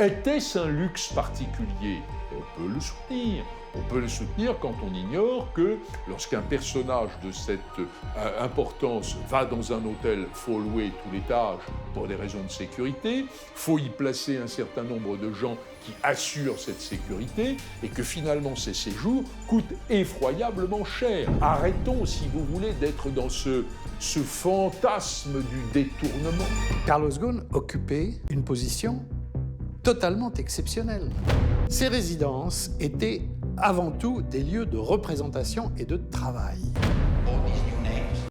Était-ce un luxe particulier? On peut le soutenir. On peut le soutenir quand on ignore que lorsqu'un personnage de cette importance va dans un hôtel, faut louer tout l'étage pour des raisons de sécurité, faut y placer un certain nombre de gens qui assurent cette sécurité et que finalement ces séjours coûtent effroyablement cher. Arrêtons, si vous voulez, d'être dans ce fantasme du détournement. Carlos Ghosn occupait une position totalement exceptionnelle. Ces résidences étaient avant tout des lieux de représentation et de travail.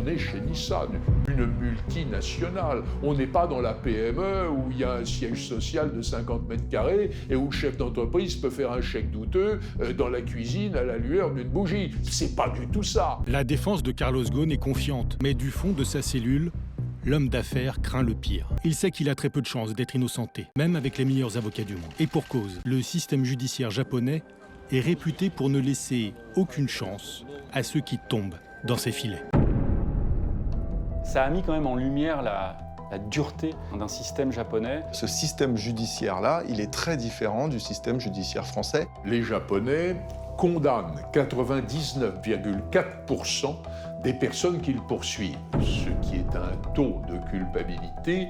On est chez Nissan, une multinationale. On n'est pas dans la PME où il y a un siège social de 50 mètres carrés et où le chef d'entreprise peut faire un chèque douteux dans la cuisine à la lueur d'une bougie. C'est pas du tout ça. La défense de Carlos Ghosn est confiante, mais du fond de sa cellule, l'homme d'affaires craint le pire. Il sait qu'il a très peu de chances d'être innocenté, même avec les meilleurs avocats du monde. Et pour cause, le système judiciaire japonais est réputé pour ne laisser aucune chance à ceux qui tombent dans ses filets. Ça a mis quand même en lumière la dureté d'un système japonais. Ce système judiciaire-là, il est très différent du système judiciaire français. Les Japonais condamnent 99,4% des personnes qu'ils poursuivent, ce qui est un taux de culpabilité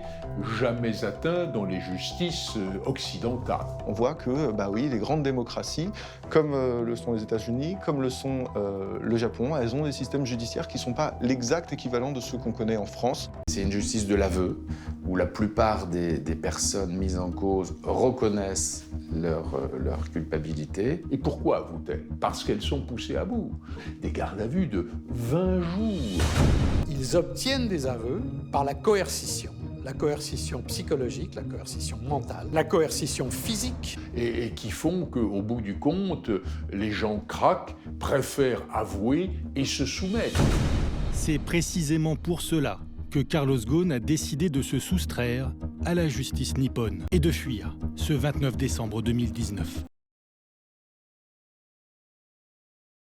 jamais atteint dans les justices occidentales. On voit que, les grandes démocraties, comme le sont les États-Unis, comme le sont le Japon, elles ont des systèmes judiciaires qui ne sont pas l'exact équivalent de ceux qu'on connaît en France. C'est une justice de l'aveu, où la plupart des personnes mises en cause reconnaissent leur culpabilité. Et pourquoi avouent-elles? Parce qu'elles sont poussées à bout. Des gardes à vue de 20 jours. Ils obtiennent des aveux par la coercition psychologique, la coercition mentale, la coercition physique. Et qui font qu'au bout du compte, les gens craquent, préfèrent avouer et se soumettre. C'est précisément pour cela que Carlos Ghosn a décidé de se soustraire à la justice nippone et de fuir ce 29 décembre 2019.